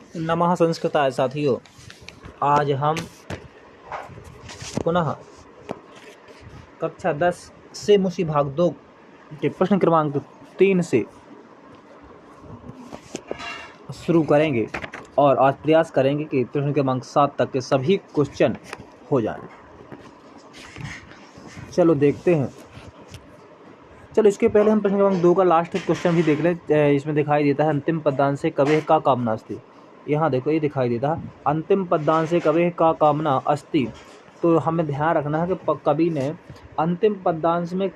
नमः संस्कृताय साथियों, आज हम पुनः कक्षा 10 से मुशी भाग 2 के प्रश्न क्रमांक 3 से शुरू करेंगे और आज प्रयास करेंगे कि प्रश्न क्रमांक 7 तक के सभी क्वेश्चन हो जाएं। चलो देखते हैं। चलो इसके पहले हम प्रश्न क्रमांक 2 का लास्ट क्वेश्चन भी देख लें। इसमें दिखाई देता है अंतिम पदांश से कवेः का कामना अस्ति। यहाँ देखो ये दिखाई देता है अंतिम पदांश से कवेः का कामना अस्ति। तो हमें ध्यान रखना है कि कवि ने अंतिम पदांश में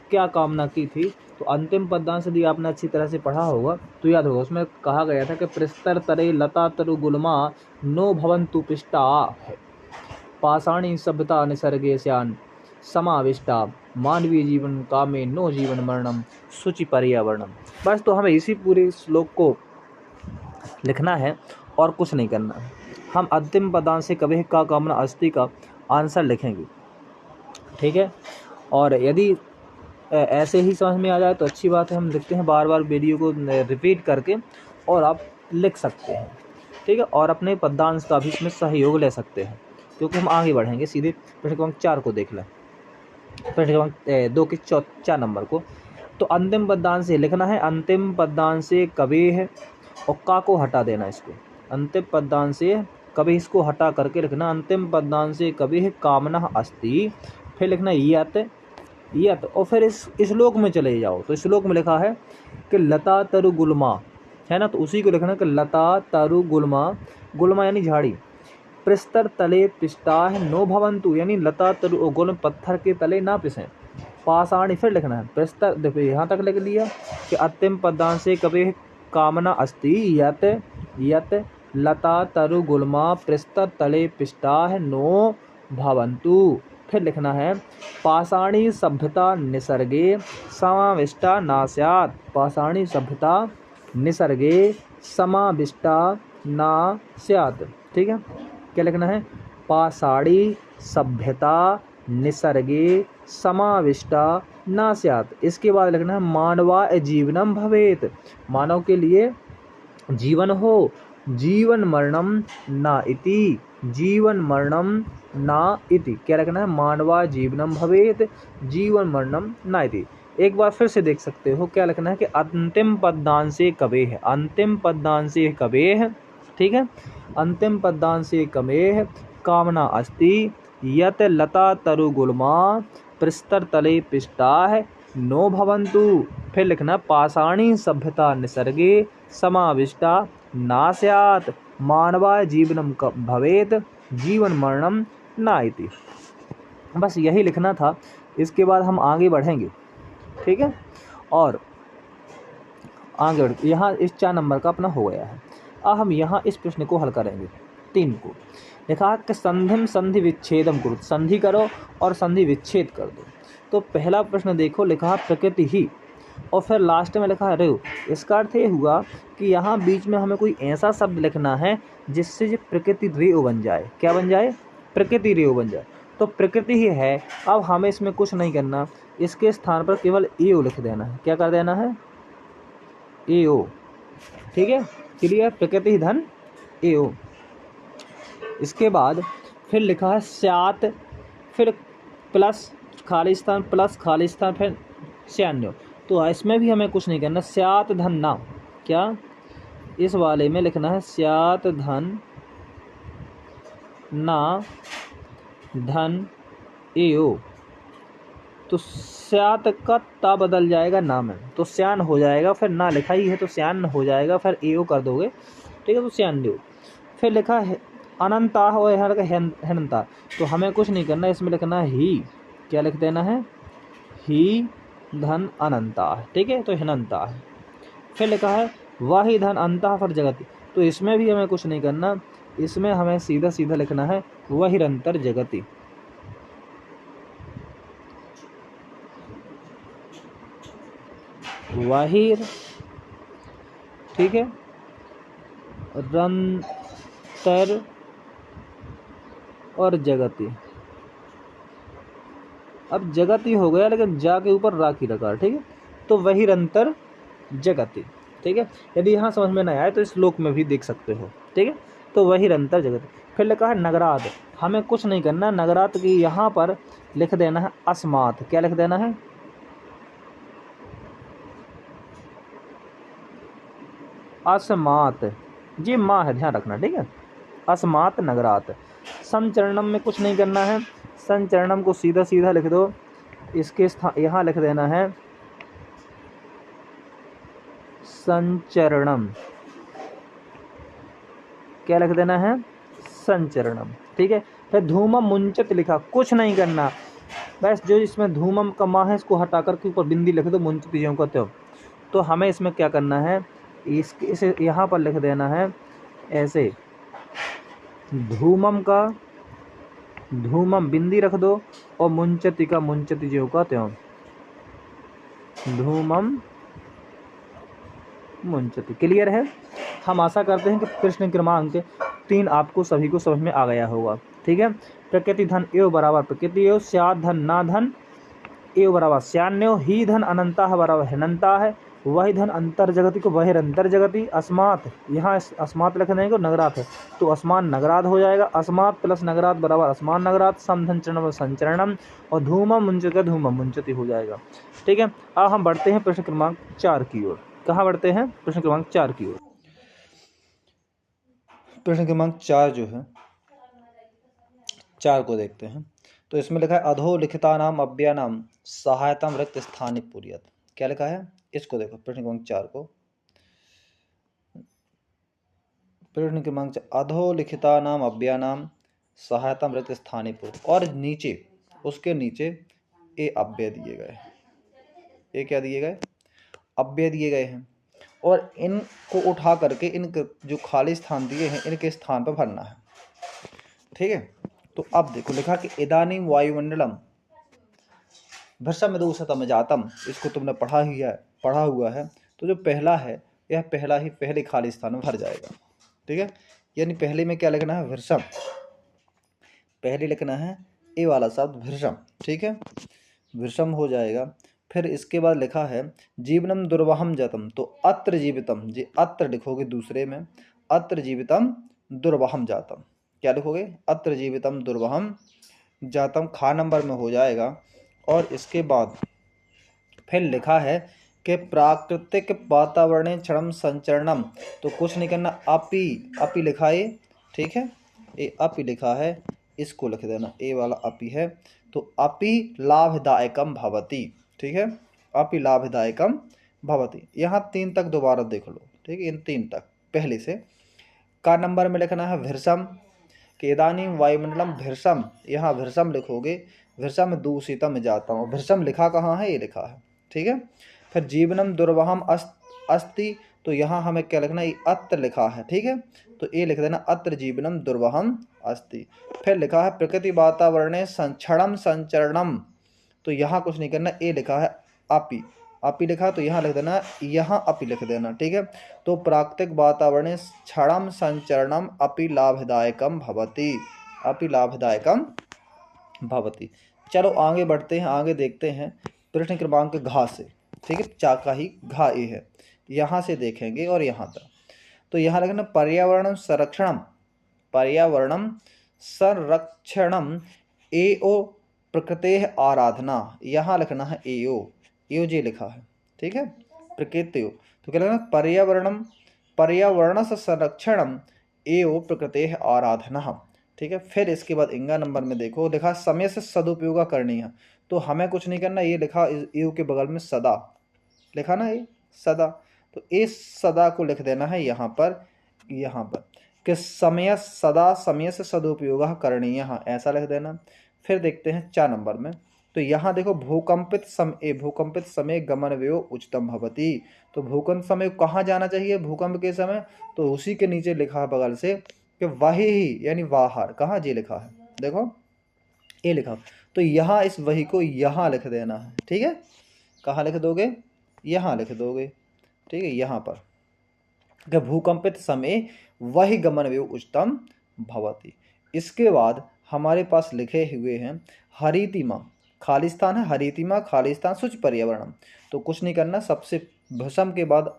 क्या कामना की थी। तो अंतिम पदांश यदि आपने अच्छी तरह से पढ़ा होगा तो याद होगा, उसमें कहा गया था कि प्रस्तर तरे लता तरु गुल्मा नो भवन्तु पिष्टा है, पाषाणी सभ्यता निसर्गे स्यान समाविष्टा, मानवीय जीवन कामे नो जीवन मरणम शुचि पर्यावरणम। बस तो हमें इसी पूरे श्लोक को लिखना है और कुछ नहीं करना है। हम अंतिम पदांश से कवेः का कामना अस्ति का आंसर लिखेंगे, ठीक है। और यदि ऐसे ही समझ में आ जाए तो अच्छी बात है, हम लिखते हैं बार बार वीडियो को रिपीट करके और आप लिख सकते हैं, ठीक है। और अपने पदांश का भी इसमें सहयोग ले सकते हैं, क्योंकि हम आगे बढ़ेंगे। सीधे प्रश्न क्रमांक 4 को देख लें, प्रश्न क्रमांक 2 के 4 नंबर को। तो अंतिम पदांश से लिखना है अंतिम पदांश से कवेः और का को हटा देना। इसको अंतिम पदांश से कवेः इसको हटा करके लिखना अंतिम पदांश से कवेः कामना अस्ति। फिर लिखना यत और फिर इस श्लोक में चले जाओ। तो श्लोक में लिखा है कि लता तरु गुल्मा, है ना, तो उसी को लिखना कि लता तरु गुल्मा, गुल्मा यानी झाड़ी, प्रस्तर तले पिष्टाः नो भवन्तु यानी लता तरु और गुल्म पत्थर के तले ना पिसें, पाषाणी फिर लिखना है प्रस्तर। देखो यहाँ तक लिख लिया कि अंतिम पदांश से कवेः कामना अस्ति यत लता तरु गुल्मा प्रस्तर तले पिष्टाः नो भवन्तु। फिर लिखना है पाषाणी सभ्यता निसर्गे समाविष्टा ना स्यात्, पाषाणी सभ्यता निसर्गे समाविष्टा ना स्यात्, ठीक है। क्या लिखना है? पाषाणी सभ्यता निसर्गे समाविष्टा ना स्यात्। इसके बाद लिखना है मानवा जीवनम भवेत्, मानव के लिए जीवन हो, जीवन मरणम ना इति, जीवन मरणम ना इति। क्या लिखना है? मानवा जीवनम भवेत् जीवन मरणम ना इति। एक बार फिर से देख सकते हो, क्या लिखना है कि अंतिम पदांश से कवेः, अंतिम पदांश से कवेः, ठीक है, अंतिम पदांश से कवेः कामना अस्ति यत लता तरु गुल्मा प्रस्तर तले पिष्टाः नो भवन्तु। फिर लिखना पाषाणी सभ्यता निसर्गे समाविष्टा ना स्यात्, मानवा जीवनम भवेत् जीवन मरणम ना इति। बस यही लिखना था। इसके बाद हम आगे बढ़ेंगे, ठीक है। और आगे बढ़ यहाँ इस 4 नंबर का अपना हो गया है। अब हम यहाँ इस प्रश्न को हल करेंगे 3 को। लिखा कि संधिम संधि विच्छेदम करो, संधि करो और संधि विच्छेद कर दो। तो पहला प्रश्न देखो, लिखा प्रकृति ही और फिर लास्ट में लिखा है रेव। इसका अर्थ ये हुआ कि यहाँ बीच में हमें कोई ऐसा शब्द लिखना है जिससे जो प्रकृति रेव बन जाए। क्या बन जाए? प्रकृति रेव बन जाए। तो प्रकृति ही है। अब हमें इसमें कुछ नहीं करना, इसके स्थान पर केवल एओ लिख देना है। क्या कर देना है? एओ, ठीक है, क्लियर। प्रकृति धन एओ। इसके बाद फिर लिखा है स्यात्, फिर प्लस खाली स्थान, प्लस खाली स्थान, फिर स्यान्यो। तो इसमें भी हमें कुछ नहीं करना। स्यात् धन ना, क्या इस वाले में लिखना है स्यात् धन ना धन एओ। तो स्यात् का ता बदल जाएगा ना में, तो स्यान हो जाएगा। फिर ना लिखा ही है तो स्यान हो जाएगा, फिर एओ कर दोगे, ठीक है, तो स्यान्यो। फिर लिखा है अनंता और यहाँ लिखा हेनंता। तो हमें कुछ नहीं करना, इसमें लिखना है ही। क्या लिख देना है? ही धन अनंता, ठीक है, तो हेनंता है। फिर लिखा है वाही धन अंता पर जगति। तो इसमें भी हमें कुछ नहीं करना, इसमें हमें सीधा सीधा लिखना है वहिरंतर जगति। वाहिर, ठीक है, रंतर और जगति। अब जगति हो गया, लेकिन जा के ऊपर राखी रखा, ठीक है, तो वही रंतर जगति, ठीक है। यदि यहाँ समझ में नहीं आए तो इस श्लोक में भी देख सकते हो, ठीक है, तो वही रंतर जगति। फिर लिखा है नगरात, हमें कुछ नहीं करना, नगरात की यहाँ पर लिख देना है अस्मात। क्या लिख देना है? अस्मात, ये माँ है, ध्यान रखना, ठीक है। अस्मात नगरात। संचरणम में कुछ नहीं करना है, संचरणम को सीधा सीधा लिख दो, इसके स्थान यहाँ लिख देना है संचरणम। क्या लिख देना है? संचरणम, ठीक है। फिर धूमम मुंचत लिखा, कुछ नहीं करना, बस जो इसमें धूमम का माँ है इसको हटाकर के ऊपर बिंदी लिख दो, मुंचत ज्यों का त्यों। तो हमें इसमें क्या करना है, इसे यहाँ पर लिख देना है ऐसे, धूमम का धूमम बिंदी रख दो और मुंचति का मुंचति ज्यों का त्यों, धूमम मुंचति। क्लियर है? हम आशा करते हैं कि प्रश्न क्रमांक 3 आपको सभी को समझ में आ गया होगा, ठीक है। प्रकृति धन एव बराबर प्रकृति एव, स्याद धन ना धन एव बराबर स्यान्यो, ही धन अनंता है बराबर हिनंता है, वही धन अंतर जगति को वही अंतर जगति। अस्मात, यहाँ अस्मात लिख देंगे, नगरात है तो अस्मान नगरात हो जाएगा, अस्मात प्लस नगरात बराबर अस्मान नगरात, समधन चरणम संचरणम, और धूमम मुंचत धूमम मुंचति हो जाएगा, ठीक है। अब हम बढ़ते हैं प्रश्न क्रमांक 4 की ओर। कहाँ बढ़ते हैं? प्रश्न क्रमांक 4 की ओर। प्रश्न क्रमांक 4 जो है, 4 को देखते हैं। तो इसमें लिखा है अधोलिखिता नाम अव्यय नाम सहायता रिक्त स्थानी पूर्यत। क्या लिखा है? इसको देखो, प्रश्न क्रमांक 4 को। प्रश्न क्रमांक 4, अधोलिखिता नाम अव्यय नाम सहायता रिक्त स्थानी पूर्यत, और नीचे उसके नीचे ए अव्यय दिए गए। ये क्या दिए गए? अव्यय दिए गए हैं, और इनको उठा करके इन जो खाली स्थान दिए हैं इनके स्थान पर भरना है, ठीक है। तो अब देखो लिखा कि इदानीम वायुमंडलम भृशमदूषितम जातम, इसको तुमने पढ़ा हुआ है। तो जो पहला है यह पहले खाली स्थान में भर जाएगा, ठीक है। यानी पहले में क्या लिखना है? भृशम, पहले लिखना है ए वाला शब्द भृशम, ठीक है, भृशम हो जाएगा। फिर इसके बाद लिखा है जीवनम दुर्वहम जातम, तो अत्र जीवितम, जी अत्र लिखोगे दूसरे में, अत्र जीवितम दुर्वहम जातम। क्या लिखोगे? अत्र जीवितम दुर्वहम जातम, खा नंबर में हो जाएगा। और इसके बाद फिर लिखा है कि प्राकृतिक वातावरण क्षणम संचरणम, तो कुछ नहीं करना, अपी लिखा है, ठीक है, ये अपी लिखा है, इसको लिख देना, ए वाला अपी है। तो अपि लाभदायकम भवति, ठीक है, अपि लाभदायकम भवति। यहाँ 3 तक दोबारा देख लो, ठीक है, इन 3 तक पहले से। का नंबर में लिखना है भृशम, कि इदानीम वायुमंडलम भृशम, यहाँ भृशम लिखोगे, भृशम दूषितम जातम, भृशम लिखा कहाँ है? ये लिखा है, ठीक है। फिर जीवनम दुर्वहम अस्ति, तो यहाँ हमें क्या लिखना है? अत्र लिखा है, ठीक है, तो ये लिख देना अत्र जीवनम दुर्वहम अस्ति। फिर लिखा है प्रकृति वातावरणे क्षणम संचरणम, तो यहाँ कुछ नहीं करना, ये लिखा है अपि लिखा, तो यहाँ लिख देना, यहाँ अपि लिख देना, ठीक है। तो प्राकृतिक वातावरणे क्षणम संचरणम अपि लाभदायकम भवति, अपि लाभदायकम भवति। चलो आगे बढ़ते हैं, आगे देखते हैं प्रश्न क्रमांक घ से, ठीक है, चाका ही घा ए है, यहाँ से देखेंगे और यहाँ तक। तो यहाँ लिखना पर्यावरण संरक्षणम, पर्यावरणम संरक्षणम एओ प्रकृते आराधना, यहाँ लिखना है एओ जे लिखा है, ठीक है, प्रकृत्यो। तो क्या लिखना? पर्यावरण संरक्षणम एओ प्रकृते आराधना, ठीक है। फिर इसके बाद इंगा नंबर में देखो लिखा समय से सदुपयोग करनी है, तो हमें कुछ नहीं करना, ये लिखा एओ के बगल में सदा लिखा ना, ये सदा, तो इस सदा को लिख देना है यहाँ पर कि समय से सदुपयोग करणीय, ऐसा लिख देना। फिर देखते हैं 4 नंबर में, तो यहाँ देखो भूकंपित समय गमन व्ययो उच्चतम भवति, तो भूकंप समय कहाँ जाना चाहिए? भूकंप के समय, तो उसी के नीचे लिखा है बगल से कि वही ही, यानी बाहर, कहाँ जी लिखा है, देखो ये लिखा, तो यहाँ इस वही को यहाँ लिख देना है, ठीक है। कहाँ लिख दोगे? यहाँ लिख दोगे, ठीक है, यहाँ पर कि भूकंपित समय वही गमन व्यय उच्चतम भवति। इसके बाद हमारे पास लिखे हुए हैं हरितिमा, खालिस्तान है, हरितिमा खालिस्तान शुच पर्यावरणम, तो कुछ नहीं करना, सबसे भसम के बाद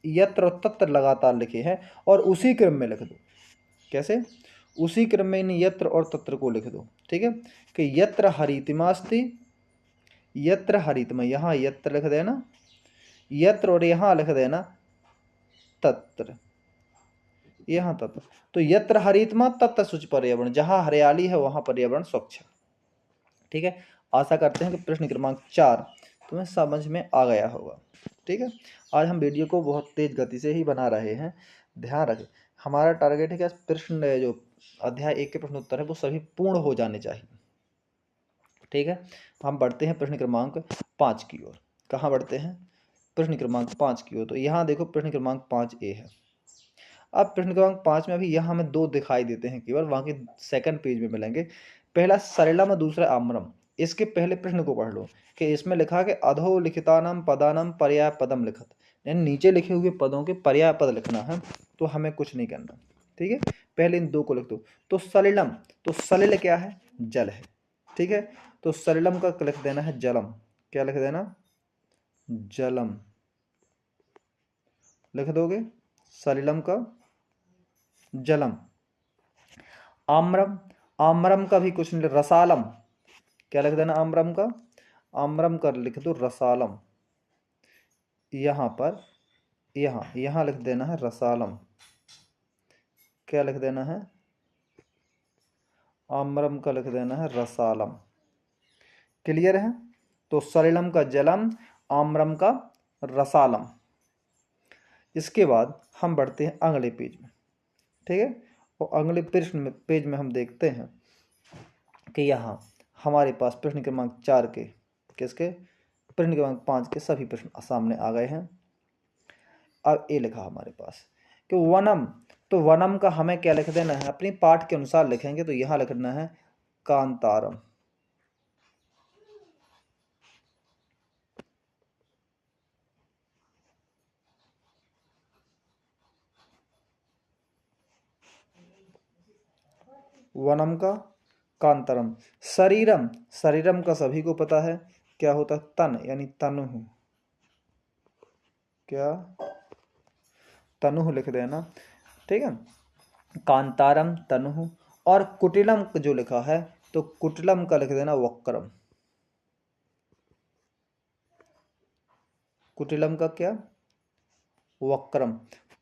यत्र और तत्र लगातार लिखे हैं और उसी क्रम में लिख दो। कैसे? उसी क्रम में इन यत्र और तत्र को लिख दो। ठीक है, कि यत्र हरितमास्ति, यत्र हरितम, यहाँ यत्र लिख देना यत्र और यहाँ लिख देना तत्र, यहाँ तत्र। तो यत्र हरितमा तत्र शुच पर्यावरण, जहाँ हरियाली है वहाँ पर्यावरण स्वच्छ है। ठीक है, आशा करते हैं कि प्रश्न क्रमांक 4 तुम्हें समझ में आ गया होगा। ठीक है, आज हम वीडियो को बहुत तेज गति से ही बना रहे हैं, ध्यान रखें। हमारा टारगेट है कि प्रश्न जो अध्याय 1 के प्रश्न उत्तर है वो सभी पूर्ण हो जाने चाहिए। ठीक है, हम बढ़ते हैं प्रश्न क्रमांक 5 की ओर। कहाँ बढ़ते हैं? प्रश्न क्रमांक 5 की ओर। तो यहाँ देखो प्रश्न क्रमांक 5A है। अब प्रश्न क्रमांक 5 में अभी यहाँ हमें 2 दिखाई देते हैं केवल, वहाँ के सेकंड पेज में मिलेंगे। पहला सलिलम और दूसरा आम्रम। इसके पहले प्रश्न को पढ़ लो कि इसमें लिखा कि अधो लिखितानाम पदानाम पर्याय पदम लिखत, यानी नीचे लिखे हुए पदों के पर्याय पद लिखना है, तो हमें कुछ नहीं करना। ठीक है, पहले इन 2 को लिख दो। तो सलिलम, तो सलिल क्या है? जल है। ठीक है, तो सलिलम का लिख देना है जलम। क्या लिख देना? जलम लिख दोगे, सलिलम का जलम। आम्रम, आम्रम का भी कुछ नहीं, रसालम। क्या लिख देना आम्रम का? आम्रम का लिख दो रसालम। यहाँ पर यहाँ लिख देना है रसालम। क्या लिख देना है? आम्रम का लिख देना है रसालम। क्लियर है? तो सलिलम का जलम, आम्रम का रसालम। इसके बाद हम बढ़ते हैं अगले पेज में। ठीक है, और अगले पेज में हम देखते हैं कि यहाँ हमारे पास प्रश्न क्रमांक 4 के, किसके? प्रश्न क्रमांक 5 के सभी प्रश्न सामने आ गए हैं। अब ये लिखा हमारे पास कि वनम, तो वनम का हमें क्या लिख देना है? अपनी पाठ के अनुसार लिखेंगे, तो यहाँ लिखना है कांतारम। वनम का कांतारम। शरीरम, शरीरम का सभी को पता है क्या होता है? तन, यानी तनु। क्या? तनु लिख देना। ठीक है, कांतारम तनु। और कुटिलम जो लिखा है, तो कुटिलम का लिख देना वक्रम। कुटिलम का क्या? वक्रम।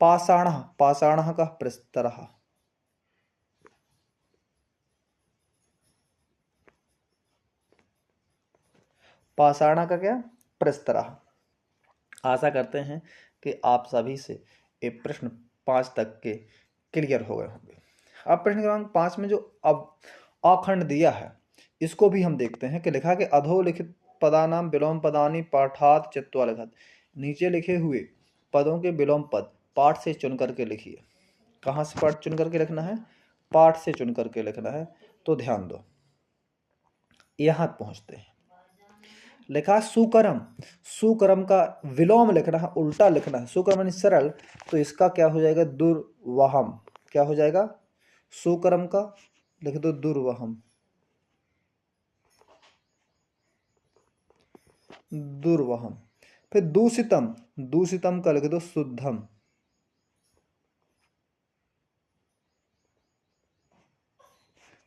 पाषाण, पाषाण का प्रस्तरः। पाषाण का क्या? प्रस्तरः। आशा करते हैं कि आप सभी से ये प्रश्न 5 तक के क्लियर हो गए होंगे। अब प्रश्न क्रमांक 5 में जो अब अखंड दिया है, इसको भी हम देखते हैं कि लिखा कि अधोलिखित पदानाम विलोम पदानी पाठात चित्वा लिखत। नीचे लिखे हुए पदों के विलोम पद पाठ से चुन करके लिखिए। कहाँ से पाठ चुन करके लिखना है? पाठ से चुन करके लिखना है। तो ध्यान दो, यहाँ पहुंचते हैं। लिखा सुकरम, सुकरम का विलोम लिखना है, उल्टा लिखना है। सुकरम यानी सरल, तो इसका क्या हो जाएगा? दुर्वहम। क्या हो जाएगा? सुकरम का लिख दो दुर्वहम, दुर्वहम। फिर दूषितम, दूषितम का लिख दो शुद्धम।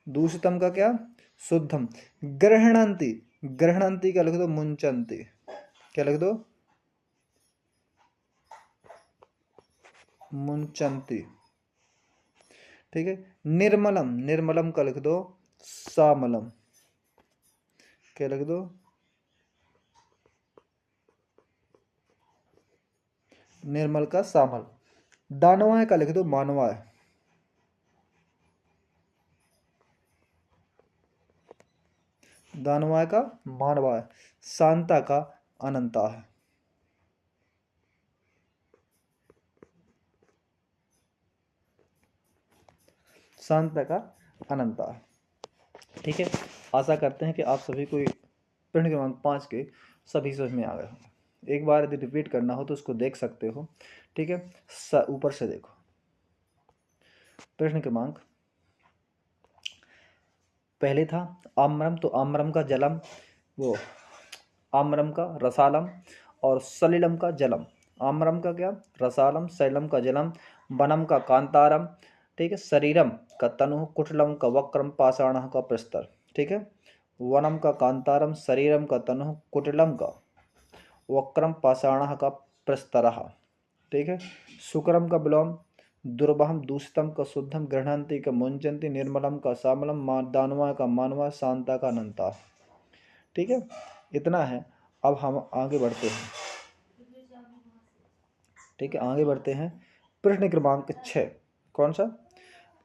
दूषितम का क्या? शुद्धम। ग्रहणंती, ग्रहणंती का लिख दो मुंचंती। क्या लिख दो? मुंचंती। ठीक है, निर्मलम, निर्मलम का लिख दो सामलम। क्या लिख दो? निर्मल का सामल। दानवाय का लिख दो मानवाय। दानवाय का मानवाय। शांता का अनंता है। शांता का अनंता है। ठीक है, आशा करते हैं कि आप सभी को प्रश्न क्रमांक 5 के सभी समझ में आ गए होंगे। एक बार यदि रिपीट करना हो तो उसको देख सकते हो। ठीक है, ऊपर से देखो। प्रश्न क्रमांक पहले था आम्रम, तो आम्रम का जलम, वो आम्रम का रसालम, और सलिलम का जलम। आम्रम का क्या, रसालम, शैलम का जलम, वनम का कांतारम, ठीक है, शरीरम का तनु, कुटलम का वक्रम, पाषाण का प्रस्तर, ठीक है, वनम का कांतारम, शरीरम का तनु, कुटिलम का वक्रम, पाषाण का प्रस्तर, ठीक है, शुक्रम का विलोम, दुर्वहम, दूषितम का शुद्धम, गृहणंती का मुंचंती, निर्मलम का श्यामलम, दानवा का मानवा, शांता का अनंता, ठीक है, इतना है। अब हम आगे बढ़ते हैं, ठीक है, आगे बढ़ते हैं। प्रश्न क्रमांक 6, कौन सा,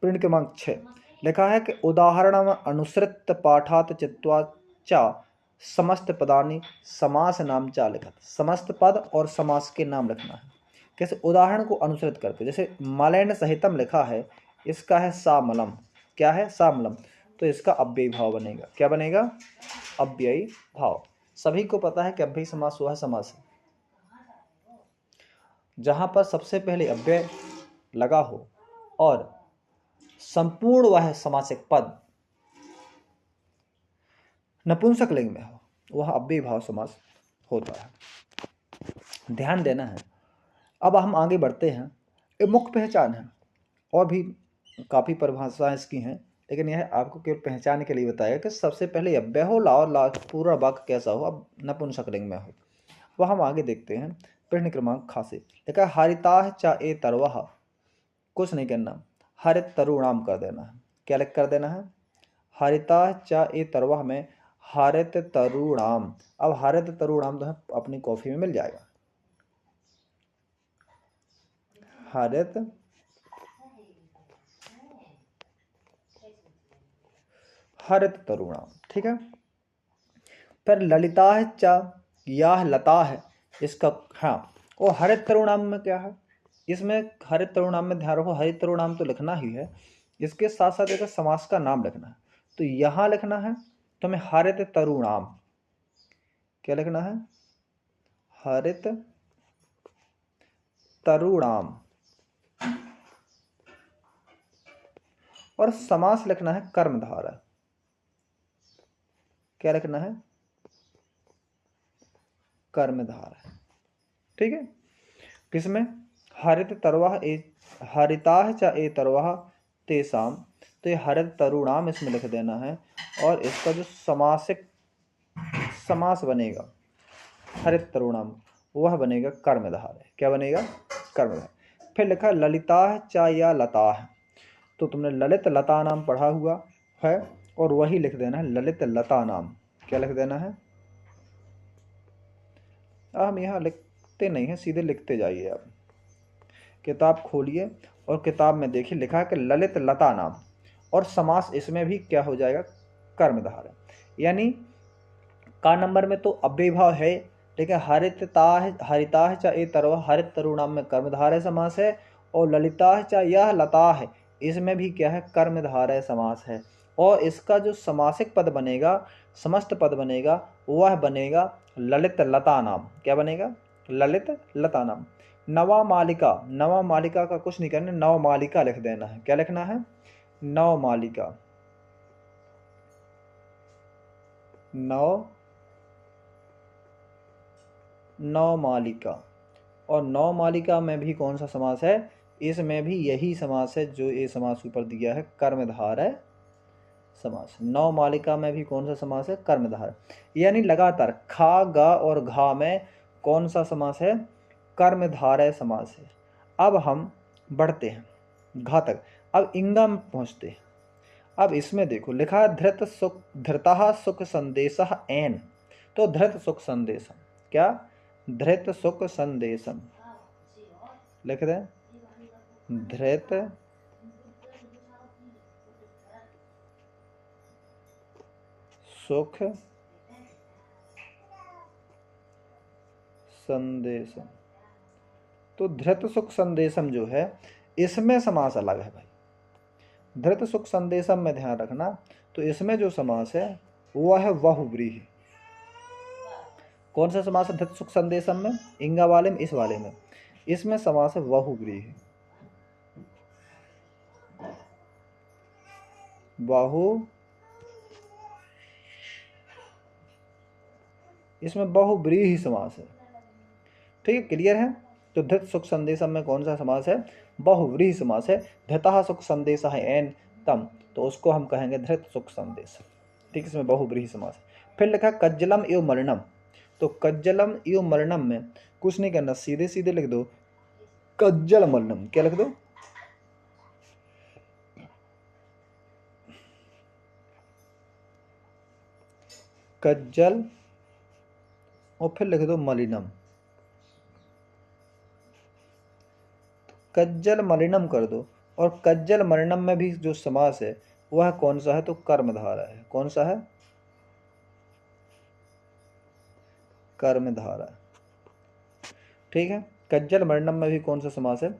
प्रश्न क्रमांक 6 लिखा है कि उदाहरण अनुसृत पाठात चित्वा चा समस्त पदानी समास नाम चा लिखत, समस्त पद और समास के नाम लिखना है। कैसे, उदाहरण को अनुसृत करके, जैसे मलैन सहितम लिखा है, इसका है सामलम, क्या है, सामलम, तो इसका अव्ययी भाव बनेगा, क्या बनेगा, अव्ययी भाव। सभी को पता है कि अव्ययी समास वह समास है जहां पर सबसे पहले अव्यय लगा हो और संपूर्ण वह समासिक पद नपुंसक लिंग में हो, वह अव्ययी भाव समास होता है, ध्यान देना है। अब हम आगे बढ़ते हैं। ये मुख्य पहचान है, और भी काफ़ी परिभाषाएं इसकी हैं, लेकिन यह आपको केवल पहचान के लिए बताया कि सबसे पहले अव्यय हो और पूरा वाक्य कैसा हो, अब नपुंसक लिंग में हो। वह हम आगे देखते हैं। प्रश्न क्रमांक खासे देखा, हरिताह चा ए तरवाह, कुछ नहीं करना, हरित तरुणाम कर देना है, क्या लिख कर देना है, हरिताह चा ए तरवाह में हरित तरुणाम। अब हरित तरुणाम तो है अपनी कॉफी में मिल जाएगा, हरित हरित तरुणाम, ठीक है। फिर ललिता है चा या लता है, इसका हाँ, और हरित तरुणाम में क्या है, इसमें हरित तरुणाम में ध्यान रखो, हरित तरुणाम तो लिखना ही है, इसके साथ साथ एक समास का नाम लिखना है। तो यहां लिखना है तो हमें हरित तरुणाम, क्या लिखना है, हरित तरुणाम, और समास लिखना है कर्मधारय, क्या लिखना है, कर्मधारय, ठीक है। किसमें, हरित तरवाह ए, हरिताह च ए तरवाह तेसाम, तो ये हरित तरुणाम इसमें लिख देना है, और इसका जो समासिक समास बनेगा हरित तरुणाम, वह बनेगा कर्मधारय, क्या बनेगा, कर्मधारय। फिर लिखा ललिताह च या लताह, तो तुमने ललित लता नाम पढ़ा हुआ है, और वही लिख देना है ललित लता नाम, क्या लिख देना है। हम यहाँ लिखते नहीं हैं, सीधे लिखते जाइए आप, किताब खोलिए और किताब में देखिए लिखा है कि ललित लता नाम, और समास इसमें भी क्या हो जाएगा, कर्मधारय। यानी का नंबर में तो अव्ययी भाव है, लेकिन हरिताह च ए तरवा, हरित तरुणाम में कर्मधारय समास है, और ललिताह च यह लता है, इसमें भी क्या है, कर्मधारय समास है। और इसका जो समासिक पद बनेगा, समस्त पद बनेगा, वह बनेगा ललित लता नाम, क्या बनेगा, ललित लता नाम। नवा मालिका, नवा मालिका का कुछ नहीं करना, नव मालिका लिख देना है, क्या लिखना है, नव मालिका, नव नव मालिका। और नव मालिका में भी कौन सा समास है, इसमें भी यही समास है जो ये समास ऊपर दिया है, कर्मधारय समास। नव मालिका में भी कौन सा समास है, कर्मधारय, यानी लगातार खा गा और घा में कौन सा समास है, कर्मधारय समास है। अब हम बढ़ते हैं घा तक, अब इंगा में पहुंचते हैं। अब इसमें देखो लिखा है धृत सुख, धृतः सुख संदेशः एन, तो धृत सुख संदेशम, क्या, धृत सुख संदेशम लिख दें, धृत सुख संदेशम, तो धृत सुख संदेशम जो है, इसमें समास अलग है भाई, धृत सुख संदेशम में ध्यान रखना। तो इसमें जो समास है वह है बहुव्रीहि। कौन सा समास है धृत सुख संदेशम में, इंगा वाले में, इस वाले में, इसमें समास है बहुव्रीहि, बहु, इसमें बहुव्रीहि समास है, ठीक है, क्लियर है। तो धृत सुख संदेशम में कौन सा समास है? बहुव्रीहि समास है। धृतः सुख संदेश है एन तम, तो उसको हम कहेंगे धृत सुख संदेश। ठीक, इसमें बहुव्रीहि समास है। फिर लिखा कज्जलम एवं मरणम, तो कज्जलम एवं मरणम में कुछ नहीं करना, सीधे सीधे लिख दो कज्जल मरणम। क्या लिख दो? कज्जल और फिर लिख दो मलिनम। कज्जल मलिनम कर दो। और कज्जल मलिनम में भी जो समास है वह कौन सा है? तो कर्मधारा है। कौन सा है? कर्मधारा। ठीक है, कज्जल मलिनम में भी कौन सा समास है?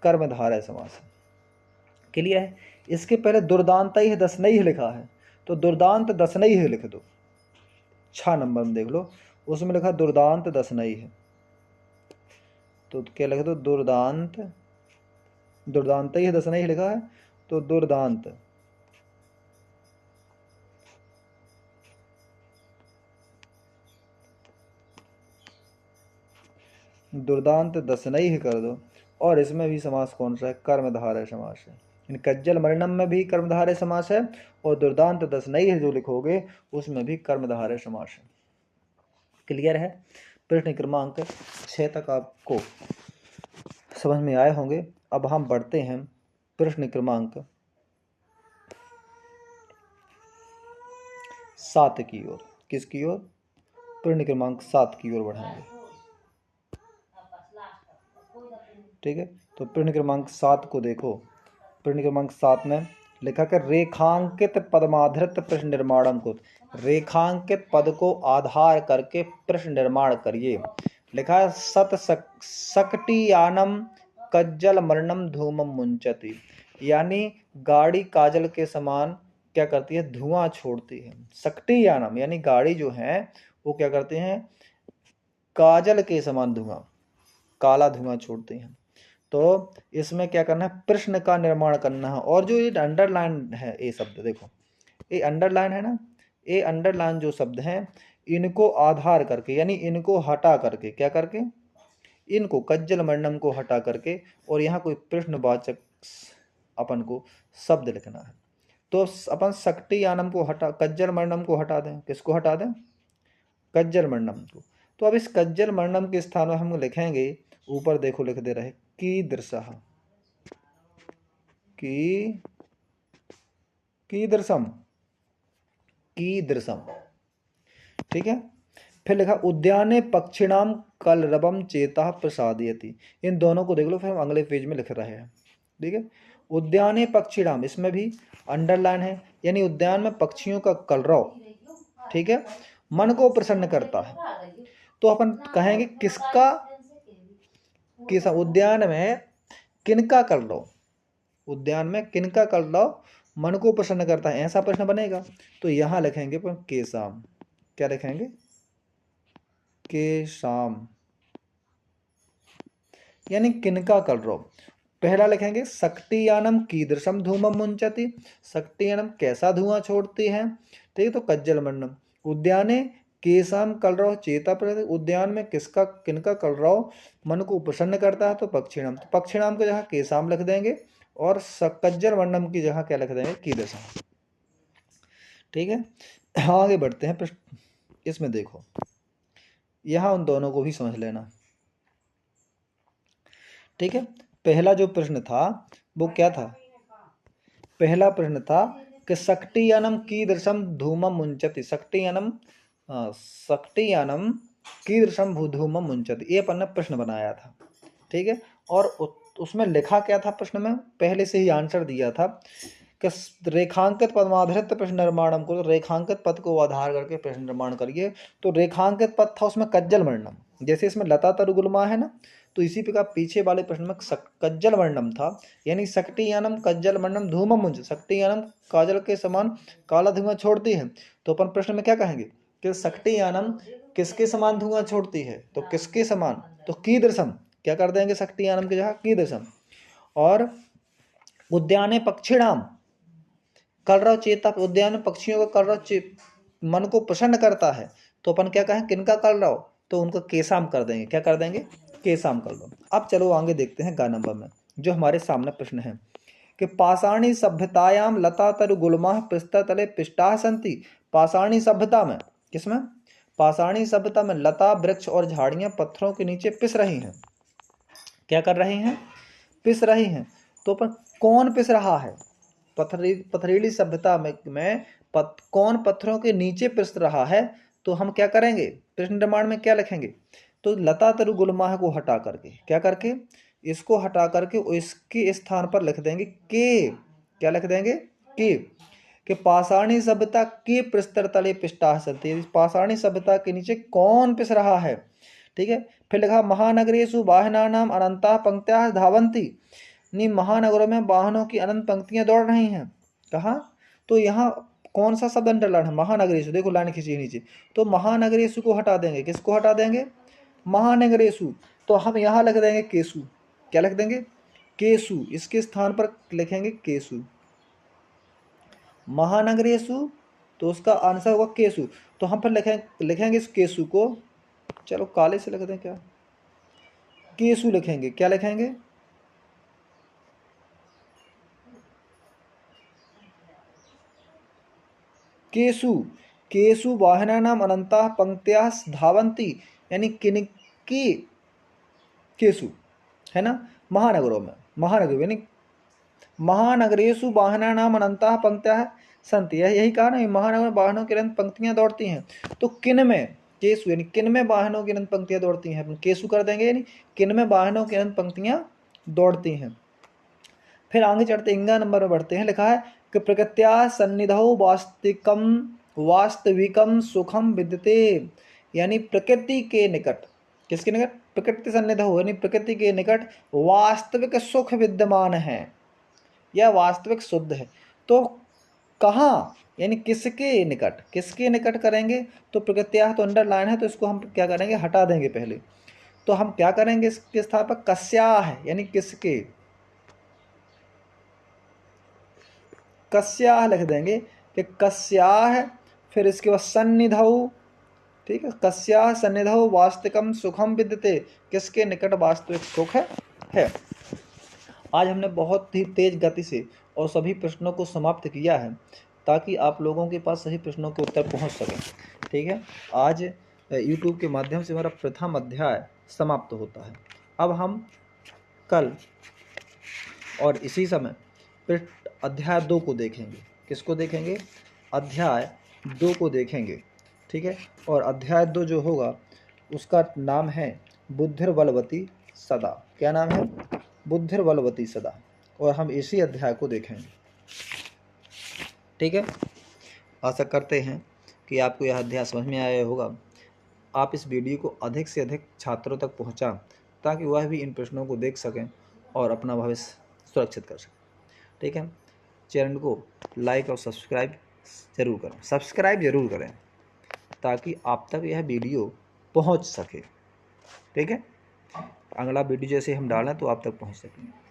कर्मधारय समास है। क्लियर है? इसके पहले दुर्दांत ही दसनई लिखा है, तो दुर्दांत दसनई है लिख दो। 6 नंबर में देख लो, उसमें लिखा दुर्दांत दसनई है, तो क्या लिख दो? दुर्दांत, दुर्दांत ही दसनई लिखा है, तो दुर्दांत दुर्दांत दसनई ही कर दो। और इसमें भी समास कौन सा है? कर्मधारय समास है। इन कज्जल मरणम में भी कर्मधारय समास है, और दुर्दांत दसनई है जो लिखोगे उसमें भी कर्मधारय समास है। क्लियर है? प्रश्न क्रमांक 6 तक आपको समझ में आए होंगे। अब हम बढ़ते हैं प्रश्न क्रमांक 7 की ओर। किसकी ओर? प्रश्न क्रमांक 7 की ओर बढ़ेंगे। ठीक है, तो प्रश्न क्रमांक 7 को देखो। प्रश्न क्रमांक 7 में लिखा कर रेखांकित पदमाधृत प्रश्न निर्माणम को, रेखांकित पद को आधार करके प्रश्न निर्माण करिए। लिखा है सत सकटियानम कज्जल मरणम धूमम मुंचति, यानी गाड़ी काजल के समान क्या करती है? धुआं छोड़ती है। सकटियानम यानी गाड़ी जो है वो क्या करते हैं? काजल के समान धुआं, काला धुआं छोड़ते हैं। तो इसमें क्या करना है? प्रश्न का निर्माण करना है। और जो ये अंडरलाइन है, ये शब्द देखो, ये अंडरलाइन है ना, ये अंडरलाइन जो शब्द हैं इनको आधार करके, यानी इनको हटा करके, क्या करके? इनको कज्जल मरणम को हटा करके, और यहाँ कोई प्रश्नवाचक अपन को शब्द लिखना है। तो अपन सकटियानम को हटा, कज्जल मरणम को हटा दें। किसको हटा दें? कज्जल मरणम को। तो अब इस कज्जल मरणम के स्थान में हम लिखेंगे, ऊपर देखो लिख दे रहे कीदृशः, कीदृशम, कीदृशम। ठीक है, फिर लिखा उद्याने पक्षिणाम कलरवम चेता प्रसादयति। इन दोनों को देख लो, फिर हम अगले पेज में लिख रहे हैं। ठीक है, उद्याने पक्षिणाम, इसमें भी अंडरलाइन है, यानी उद्यान में पक्षियों का कलरव, ठीक है, मन को प्रसन्न करता है। तो अपन कहेंगे किसका? किस उद्यान में किनका कलरव, उद्यान में किनका कलरव मन को प्रसन्न करता है, ऐसा प्रश्न बनेगा। तो यहां लिखेंगे केशाम। क्या लिखेंगे? केशाम, यानी किनका कलरव। पहला लिखेंगे सकटियानम कीदृशम धूमम मुंचति, सकटियानम कैसा धुआं छोड़ती है। ठीक है, तो कज्जल मरणम। उद्याने केशाम कलरव चेता प्रसाद, उद्यान में किसका, किनका कलरव मन को प्रसन्न करता है, तो पक्षिणाम। तो पक्षिणाम की जगह केशाम लिख देंगे, और कज्जल मरणम की जगह क्या लिख देंगे? कीदृशम। ठीक है, आगे बढ़ते हैं। इसमें देखो, यहां उन दोनों को भी समझ लेना। ठीक है, पहला जो प्रश्न था वो क्या था? पहला प्रश्न था कि सकटियानम कीदृशम धूमम मुंचति, सकटियानम सकटियानम कीदृशम धूमम मुंचति, ये अपन ने प्रश्न बनाया था। ठीक है, और उसमें लिखा क्या था? प्रश्न में पहले से ही आंसर दिया था कि रेखांकित पदमाधृत प्रश्न निर्माणम को, रेखांकित पद को आधार करके प्रश्न निर्माण करिए। तो रेखांकित पद था उसमें कज्जल मरणम, जैसे इसमें लता तरुगुलमा है ना, तो इसी प्रकार पीछे वाले प्रश्न में कज्जल मरणम था, यानी सकटियानम कज्जल मरणम धूमम मुंच, सकटियानम काजल के समान काला धुआं छोड़ती है। तो अपन प्रश्न में क्या कहेंगे कि सकटियानम किसके समान धुआं छोड़ती है? तो किसके समान? तो कीदृशम, क्या कर देंगे? सकटियानम की जगह कीदृशम। और उद्याने पक्षिणाम कलरव चेता, उद्यान में पक्षियों का कलरव मन को प्रसन्न करता है, तो अपन क्या कहें? किनका कलरव? तो उनको केशाम कर देंगे। क्या कर देंगे? केशाम कर लो। अब चलो आगे देखते हैं ग नंबर में, जो हमारे सामने प्रश्न है कि पाषाणी सभ्यतायाम लता तरु गुल्माः पिष्टतले पिष्टाः सन्ति। पाषाणी सभ्यता में, किसमें? पाषाणी सभ्यता में लता वृक्ष और झाड़ियां पत्थरों के नीचे पिस रही हैं। क्या कर रही हैं? पिस रही हैं। तो पर कौन पिस रहा है? पथरीली सभ्यता में कौन पत्थरों के नीचे पिस रहा है? तो हम क्या करेंगे, प्रश्न निर्माण में क्या लिखेंगे? तो लता तरु गुल्माः को हटा करके, क्या करके, इसको हटा करके इसके स्थान पर लिख देंगे के। क्या लिख देंगे? के पाषाणी सभ्यता के पृष्ठ तले पिष्टाः सन्ति। पाषाणी सभ्यता के नीचे कौन पिस रहा है? ठीक है। फिर लिखा महानगरेषु वाहनानाम अनंताः पंक्त्याः धावन्ति। महानगरों में वाहनों की अनंत पंक्तियां दौड़ रही हैं। कहाँ? तो यहाँ कौन सा शब्द अंडरलाइन है? महानगरेषु। देखो लाइन खींची नीचे, तो महानगरेषु को हटा देंगे। किसको हटा देंगे? महानगरेषु। तो हम यहाँ लिख देंगे केसु। क्या लिख देंगे? केसु। इसके स्थान पर लिखेंगे केसु। महानगरेषु, तो उसका आंसर होगा केसु। तो हम फिर लिखेंगे इस केसु को, चलो काले से लिख दें, क्या केसु लिखेंगे। क्या लिखेंगे? केसु। केसु वाहनानाम अनंताः पंक्त्याः धावन्ति, यानी किनकी केसु, है ना? महानगरों में, महानगर यानी महानगरेषु वाहनानाम अनंताः पंक्त्याः सन्ति। यही कहा ना, महानगर में वाहनों की अनंत पंक्तियां दौड़ती हैं। तो किन में? केसु, यानी किन में वाहनों की अनंत पंक्तियां दौड़ती हैं, अपन केसु कर देंगे, यानी किन में वाहनों की अनंत पंक्तियां दौड़ती हैं। फिर आगे चढ़ते इंगा नंबर में बढ़ते हैं। लिखा है कि प्रकृत्या सन्निधौ वास्तविकम सुखम विद्यते, यानी प्रकृति के निकट, किसके निकट? प्रकृति सन्निधौ, यानी प्रकृति के निकट वास्तविक सुख विद्यमान है या वास्तविक शुद्ध है। तो कहाँ, यानी किसके निकट? किसके निकट करेंगे? तो प्रकृत्या तो अंडरलाइन है, तो इसको हम क्या करेंगे, हटा देंगे पहले। तो हम क्या करेंगे इसके स्थान पर? कस्याः, यानी किसके, कस्याः लिख देंगे कि कस्याः, फिर इसके बाद सन्निधौ, ठीक है, कस्याः सन्निधौ वास्तविकम सुखम विद्यते, किसके निकट वास्तविक सुख है। आज हमने बहुत ही तेज गति से और सभी प्रश्नों को समाप्त किया है, ताकि आप लोगों के पास सही प्रश्नों के उत्तर पहुंच सकें। ठीक है, आज YouTube के माध्यम से हमारा प्रथम अध्याय समाप्त होता है। अब हम कल और इसी समय फिर अध्याय 2 को देखेंगे। किसको देखेंगे? अध्याय 2 को देखेंगे। ठीक है, और अध्याय 2 जो होगा उसका नाम है बुद्धिर्बलवती सदा। क्या नाम है? बुद्धिर्बलवती सदा। और हम इसी अध्याय को देखेंगे। ठीक है, आशा करते हैं कि आपको यह अध्याय समझ में आया होगा। आप इस वीडियो को अधिक से अधिक छात्रों तक पहुंचाएं, ताकि वह भी इन प्रश्नों को देख सकें और अपना भविष्य सुरक्षित कर सकें। ठीक है, चैनल को लाइक और सब्सक्राइब ज़रूर करें, सब्सक्राइब ज़रूर करें, ताकि आप तक यह वीडियो पहुंच सके। ठीक है, अगला वीडियो जैसे हम डालें तो आप तक पहुंच सके।